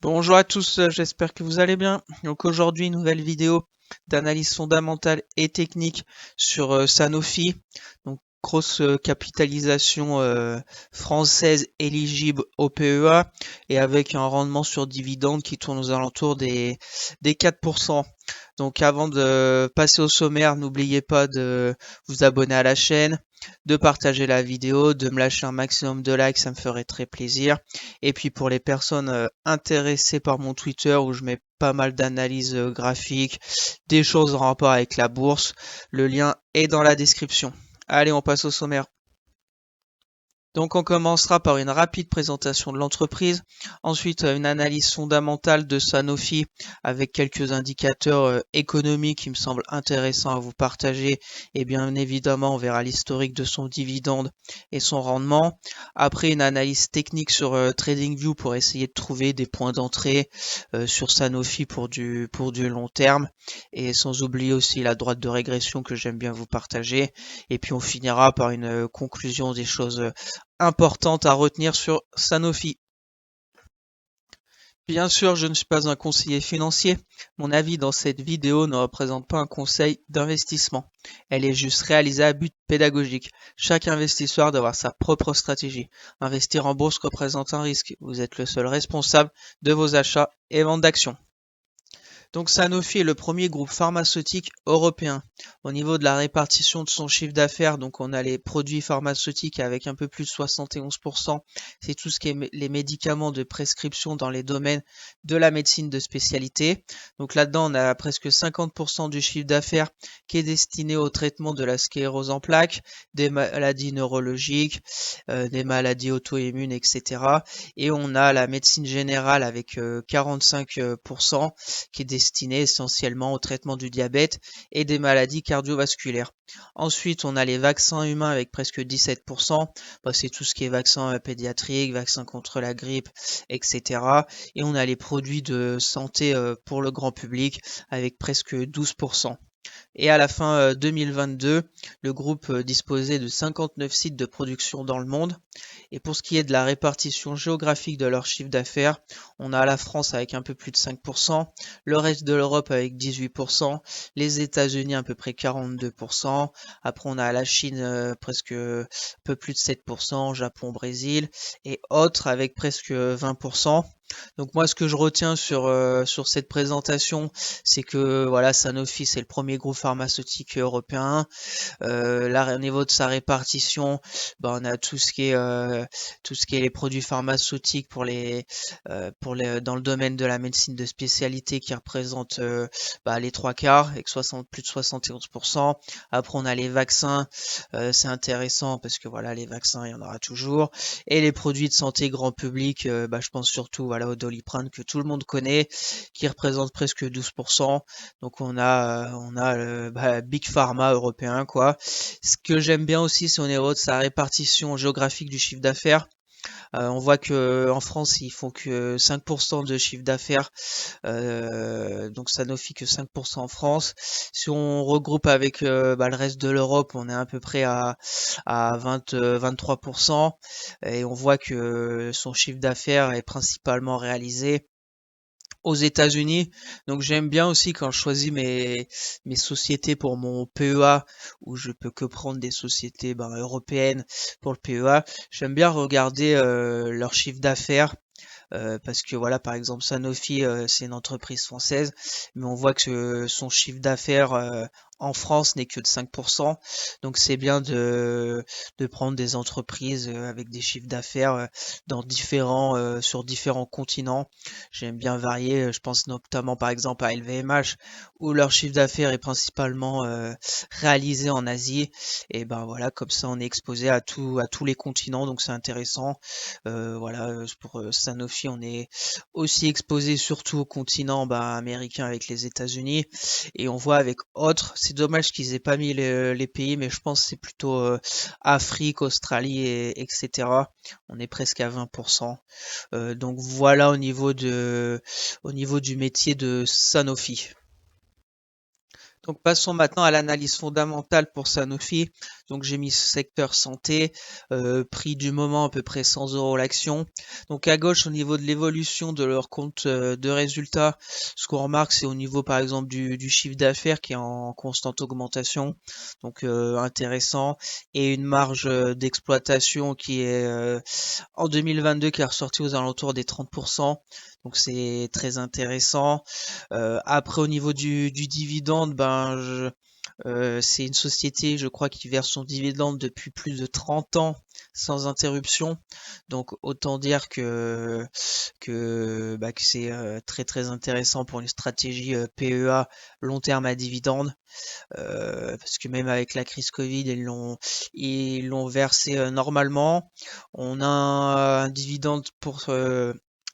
Bonjour à tous, j'espère que vous allez bien. Donc aujourd'hui, nouvelle vidéo d'analyse fondamentale et technique sur Sanofi. Donc grosse capitalisation française éligible au PEA et avec un rendement sur dividende qui tourne aux alentours des 4%. Donc avant de passer au sommaire, n'oubliez pas de vous abonner à la chaîne, de partager la vidéo, de me lâcher un maximum de likes, ça me ferait très plaisir. Et puis pour les personnes intéressées par mon Twitter où je mets pas mal d'analyses graphiques, des choses en rapport avec la bourse, le lien est dans la description. Allez, on passe au sommaire. Donc on commencera par une rapide présentation de l'entreprise, ensuite une analyse fondamentale de Sanofi avec quelques indicateurs économiques qui me semblent intéressants à vous partager et bien évidemment on verra l'historique de son dividende et son rendement. Après une analyse technique sur TradingView pour essayer de trouver des points d'entrée sur Sanofi pour du long terme et sans oublier aussi la droite de régression que j'aime bien vous partager. Et puis on finira par une conclusion des choses importante à retenir sur Sanofi. Bien sûr, je ne suis pas un conseiller financier. Mon avis dans cette vidéo ne représente pas un conseil d'investissement. Elle est juste réalisée à but pédagogique. Chaque investisseur doit avoir sa propre stratégie. Investir en bourse représente un risque. Vous êtes le seul responsable de vos achats et ventes d'actions. Donc Sanofi est le premier groupe pharmaceutique européen. Au niveau de la répartition de son chiffre d'affaires, donc on a les produits pharmaceutiques avec un peu plus de 71%. C'est tout ce qui est les médicaments de prescription dans les domaines de la médecine de spécialité. Donc là-dedans, on a presque 50% du chiffre d'affaires qui est destiné au traitement de la sclérose en plaques, des maladies neurologiques, des maladies auto-immunes, etc. Et on a la médecine générale avec 45% qui est destiné essentiellement au traitement du diabète et des maladies cardiovasculaires. Ensuite, on a les vaccins humains avec presque 17%. C'est tout ce qui est vaccins pédiatriques, vaccins contre la grippe, etc. Et on a les produits de santé pour le grand public avec presque 12%. Et à la fin 2022, le groupe disposait de 59 sites de production dans le monde. Et pour ce qui est de la répartition géographique de leur chiffre d'affaires, on a la France avec un peu plus de 5%, le reste de l'Europe avec 18%, les États-Unis à peu près 42%, après on a la Chine presque un peu plus de 7%, Japon, Brésil, et autres avec presque 20%. Donc moi, ce que je retiens sur cette présentation, c'est que voilà, Sanofi, c'est le premier groupe pharmaceutique européen. Là, au niveau de sa répartition, on a tout ce qui est les produits pharmaceutiques dans le domaine de la médecine de spécialité qui représente les trois quarts avec plus de 71%. Après, on a les vaccins, c'est intéressant parce que voilà, les vaccins, il y en aura toujours. Et les produits de santé grand public, je pense surtout voilà au Doliprane que tout le monde connaît, qui représente presque 12%. Donc on a le Big Pharma européen quoi. Ce que j'aime bien aussi, c'est au niveau de sa répartition géographique du chiffre d'affaires. On voit que en France, ils font que 5% de chiffre d'affaires, donc Sanofi que 5% en France. Si on regroupe avec le reste de l'Europe, on est à peu près à 23%, et on voit que son chiffre d'affaires est principalement réalisé aux États-Unis. Donc j'aime bien aussi quand je choisis mes sociétés pour mon PEA, où je peux que prendre des sociétés européennes pour le PEA. J'aime bien regarder leur chiffre d'affaires. Parce que voilà, par exemple, Sanofi, c'est une entreprise française, mais on voit que son chiffre d'affaires en France n'est que de 5%. Donc c'est bien de prendre des entreprises avec des chiffres d'affaires sur différents continents. J'aime bien varier, je pense notamment par exemple à LVMH, où leur chiffre d'affaires est principalement réalisé en Asie. Et ben voilà, comme ça on est exposé à tous les continents, donc c'est intéressant. Pour Sanofi, on est aussi exposé surtout au continent américain avec les États-Unis. Et on voit avec autres, c'est dommage qu'ils aient pas mis les pays, mais je pense que c'est plutôt Afrique, Australie, etc. On est presque à 20%. Donc voilà au niveau du métier de Sanofi. Donc passons maintenant à l'analyse fondamentale pour Sanofi. Donc j'ai mis secteur santé, prix du moment à peu près 100 € l'action. Donc à gauche, au niveau de l'évolution de leur compte de résultats, ce qu'on remarque, c'est au niveau par exemple du chiffre d'affaires qui est en constante augmentation, donc intéressant, et une marge d'exploitation qui est en 2022 qui est ressortie aux alentours des 30%. Donc c'est très intéressant. Après au niveau du dividende, c'est une société, je crois, qui verse son dividende depuis plus de 30 ans sans interruption. Donc autant dire que c'est très très intéressant pour une stratégie PEA long terme à dividende. Parce que même avec la crise Covid, ils l'ont versé normalement. On a un dividende pour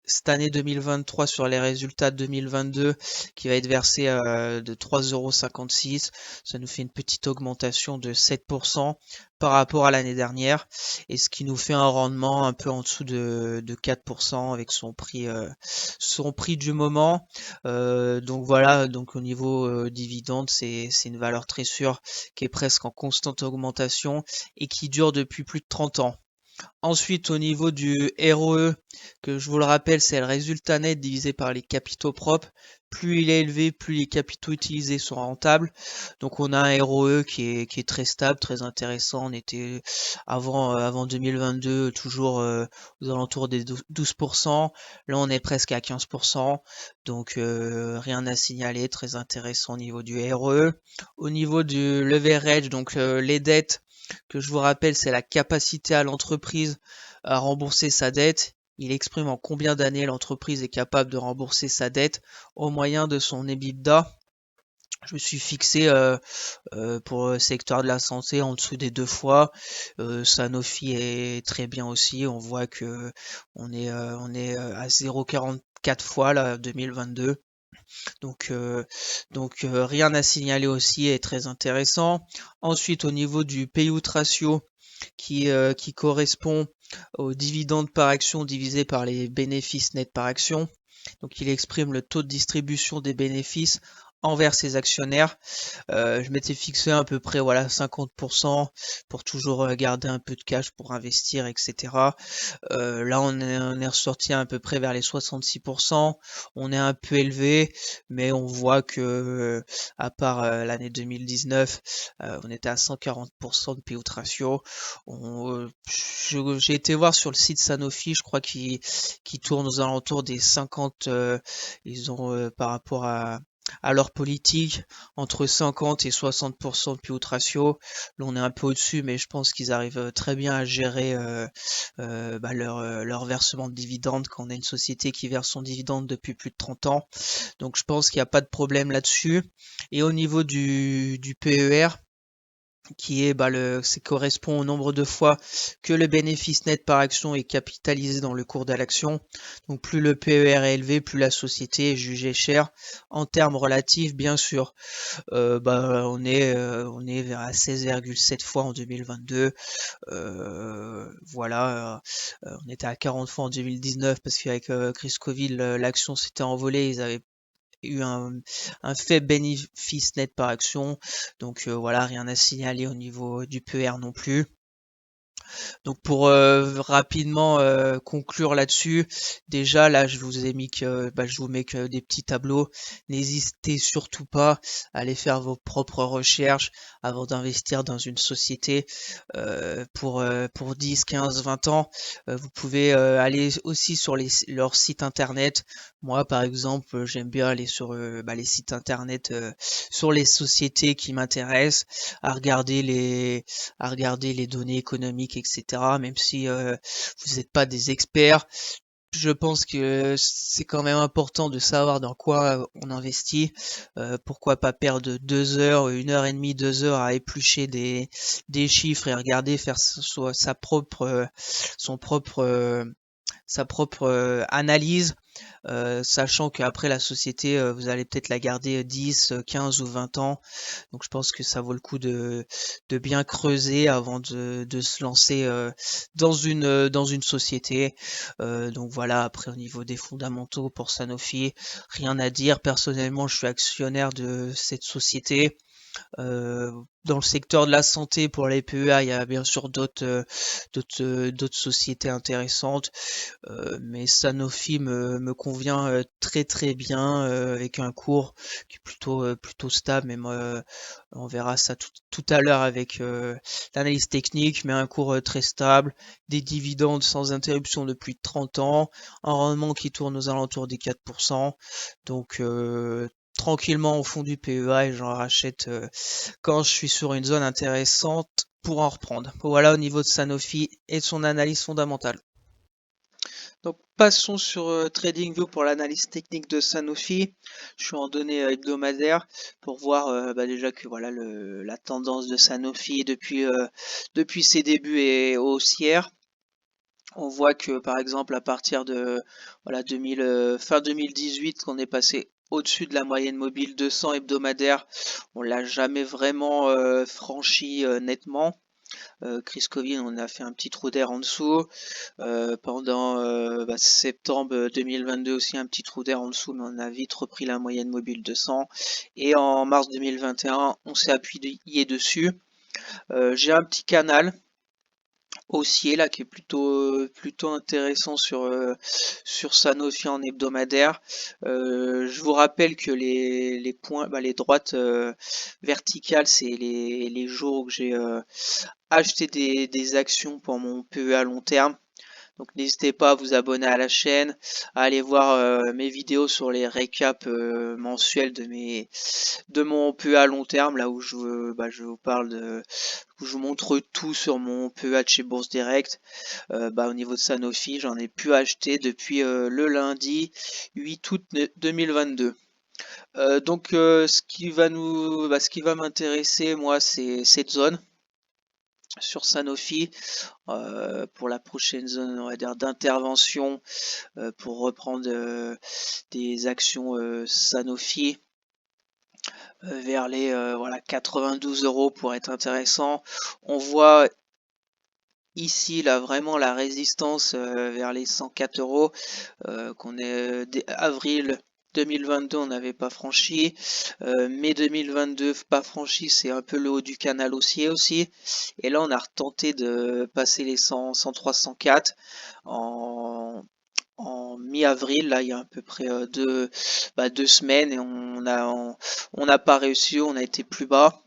cette année 2023 sur les résultats 2022 qui va être versé de 3,56 €. Ça nous fait une petite augmentation de 7% par rapport à l'année dernière, et ce qui nous fait un rendement un peu en dessous de 4% avec son prix du moment. Donc voilà, donc au niveau dividende, c'est une valeur très sûre qui est presque en constante augmentation et qui dure depuis plus de 30 ans. Ensuite, au niveau du ROE, que je vous le rappelle, c'est le résultat net divisé par les capitaux propres. Plus il est élevé, plus les capitaux utilisés sont rentables. Donc on a un ROE qui est très stable, très intéressant. On était avant 2022 toujours aux alentours des 12%. Là on est presque à 15%. Donc rien à signaler, très intéressant au niveau du ROE. Au niveau du leverage, donc les dettes, que je vous rappelle, c'est la capacité à l'entreprise à rembourser sa dette. Il exprime en combien d'années l'entreprise est capable de rembourser sa dette au moyen de son EBITDA. Je me suis fixé pour le secteur de la santé en dessous des 2 fois. Sanofi est très bien aussi. On voit que on est à 0,44 fois là 2022. Donc rien à signaler aussi, est très intéressant. Ensuite, au niveau du payout ratio qui correspond au dividende par action divisé par les bénéfices nets par action. Donc il exprime le taux de distribution des bénéfices envers ses actionnaires. Je m'étais fixé à peu près 50% pour toujours garder un peu de cash pour investir, etc. Là on est ressorti à peu près vers les 66%. On est un peu élevé, mais on voit que à part l'année 2019, on était à 140% de payout ratio. J'ai été voir sur le site Sanofi, je crois qu'il tourne aux alentours des 50. Ils ont par rapport à leur politique entre 50 et 60% de payout ratio. Là on est un peu au-dessus, mais je pense qu'ils arrivent très bien à gérer leur versement de dividendes quand on a une société qui verse son dividende depuis plus de 30 ans. Donc je pense qu'il n'y a pas de problème là-dessus. Et au niveau du PER, qui est correspond au nombre de fois que le bénéfice net par action est capitalisé dans le cours de l'action. Donc plus le PER est élevé, plus la société est jugée chère en termes relatifs, bien sûr. On est vers à 16,7 fois en 2022. On était à 40 fois en 2019 parce qu'avec crise Covid, l'action s'était envolée. Ils avaient eu un faible bénéfice net par action. Donc rien à signaler au niveau du PER non plus. Donc pour rapidement conclure là-dessus, déjà là je vous ai mis je vous mets que des petits tableaux. N'hésitez surtout pas à aller faire vos propres recherches avant d'investir dans une société pour 10, 15, 20 ans. Vous pouvez aller aussi sur leur site internet. Moi par exemple, j'aime bien aller sur les sites internet sur les sociétés qui m'intéressent, à regarder les données économiques, etc. Même si vous n'êtes pas des experts, je pense que c'est quand même important de savoir dans quoi on investit. Pourquoi pas perdre 2 heures, 1 heure et demie, 2 heures à éplucher des chiffres et regarder faire sa propre analyse, sachant qu'après la société, vous allez peut-être la garder 10, 15 ou 20 ans. Donc je pense que ça vaut le coup de bien creuser avant de se lancer dans une société. Donc voilà, après au niveau des fondamentaux pour Sanofi, rien à dire. Personnellement, je suis actionnaire de cette société. Dans le secteur de la santé, pour les PEA, il y a bien sûr d'autres sociétés intéressantes, mais Sanofi me convient très très bien, avec un cours qui est plutôt stable. Mais moi, on verra ça tout à l'heure avec l'analyse technique, mais un cours très stable, des dividendes sans interruption depuis 30 ans, un rendement qui tourne aux alentours des 4%. Donc tranquillement au fond du PEA, et j'en rachète quand je suis sur une zone intéressante pour en reprendre. Voilà au niveau de Sanofi et de son analyse fondamentale. Donc passons sur TradingView pour l'analyse technique de Sanofi. Je suis en données hebdomadaires pour voir déjà que voilà la tendance de Sanofi depuis ses débuts est haussière. On voit que par exemple à partir de voilà fin 2018 qu'on est passé au-dessus de la moyenne mobile 200 hebdomadaire, on l'a jamais vraiment franchi nettement. Crise Covid, on a fait un petit trou d'air en dessous. Pendant septembre 2022 aussi un petit trou d'air en dessous, mais on a vite repris la moyenne mobile 200. Et en mars 2021, on s'est appuyé dessus. J'ai un petit canal haussier là qui est plutôt intéressant sur Sanofi en hebdomadaire. Je vous rappelle que les points, les droites verticales, c'est les jours où j'ai acheté des actions pour mon PEA long terme. Donc n'hésitez pas à vous abonner à la chaîne, à aller voir mes vidéos sur les récaps mensuels de mon PEA à long terme, là où je vous parle où je vous montre tout sur mon PEA de chez Bourse Direct. Au niveau de Sanofi, j'en ai pu acheter depuis le lundi 8 août 2022. Ce qui va m'intéresser moi, c'est cette zone sur Sanofi pour la prochaine zone, on va dire, d'intervention pour reprendre des actions Sanofi vers les 92 euros pour être intéressant. On voit ici là vraiment la résistance vers les 104 euros qu'on est dès avril 2022 on n'avait pas franchi, mai 2022 pas franchi, c'est un peu le haut du canal haussier aussi, et là on a retenté de passer les 100, 103, 104 en mi-avril, là il y a à peu près 2 semaines, et on n'a pas réussi, on a été plus bas.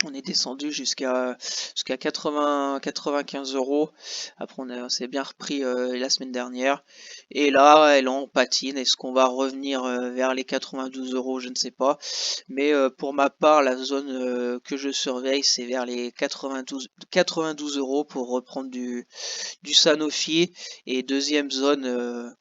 On est descendu jusqu'à 95 euros. Après, on s'est bien repris la semaine dernière. Et là, elle en patine. Est-ce qu'on va revenir vers les 92 euros? Je ne sais pas. Mais pour ma part, la zone que je surveille, c'est vers les 92 euros pour reprendre du Sanofi. Et deuxième zone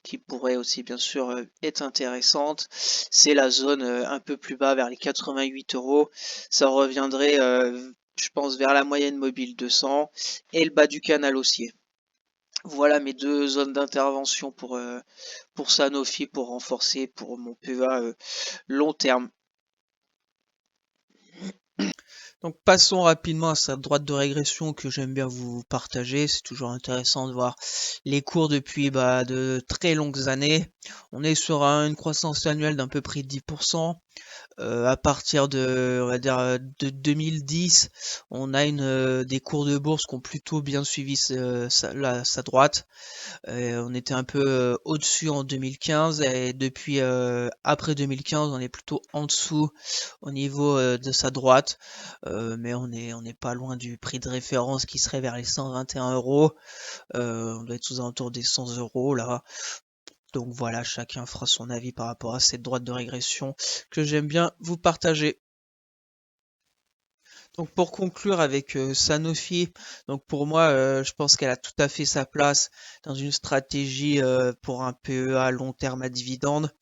qui pourrait aussi bien sûr être intéressante, c'est la zone un peu plus bas vers les 88 euros. Ça reviendrait, je pense, vers la moyenne mobile 200 et le bas du canal haussier. Voilà mes deux zones d'intervention pour Sanofi, pour renforcer pour mon PEA long terme. Donc passons rapidement à cette droite de régression que j'aime bien vous partager. C'est toujours intéressant de voir les cours depuis de très longues années. On est sur une croissance annuelle d'à peu près 10%. À partir de, on va dire, de 2010, on a des cours de bourse qui ont plutôt bien suivi sa droite. On était un peu au-dessus en 2015, et depuis après 2015, on est plutôt en dessous au niveau de sa droite. Mais on n'est pas loin du prix de référence qui serait vers les 121 euros. On doit être aux alentours des 100 euros là. Donc voilà, chacun fera son avis par rapport à cette droite de régression que j'aime bien vous partager. Donc pour conclure avec Sanofi, donc pour moi, je pense qu'elle a tout à fait sa place dans une stratégie pour un PEA long terme à dividende.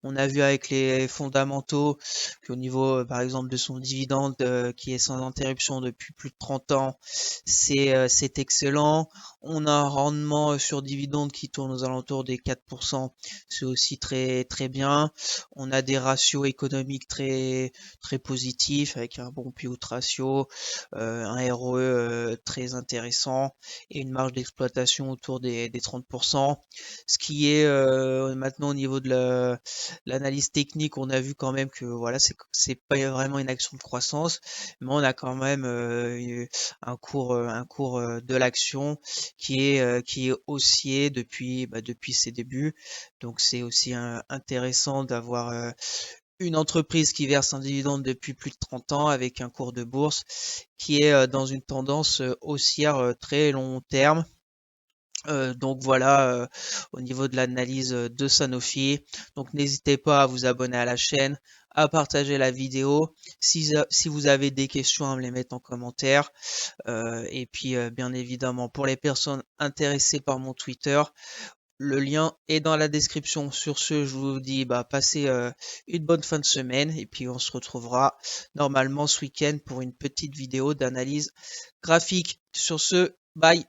On a vu avec les fondamentaux qu'au niveau, par exemple, de son dividende qui est sans interruption depuis plus de 30 ans, c'est excellent. On a un rendement sur dividende qui tourne aux alentours des 4%, c'est aussi très très bien. On a des ratios économiques très très positifs avec un bon PE ratio, un ROE très intéressant et une marge d'exploitation autour des 30%. Ce qui est maintenant au niveau de L'analyse technique, on a vu quand même que voilà, c'est pas vraiment une action de croissance, mais on a quand même un cours de l'action qui est haussier depuis ses débuts. Donc c'est aussi intéressant d'avoir une entreprise qui verse un dividende depuis plus de 30 ans avec un cours de bourse qui est dans une tendance haussière très long terme. Donc voilà, au niveau de l'analyse de Sanofi. Donc n'hésitez pas à vous abonner à la chaîne, à partager la vidéo. Si vous avez des questions, à me les mettre en commentaire. Et puis bien évidemment, pour les personnes intéressées par mon Twitter, le lien est dans la description. Sur ce, je vous dis passez une bonne fin de semaine et puis on se retrouvera normalement ce week-end pour une petite vidéo d'analyse graphique. Sur ce, bye.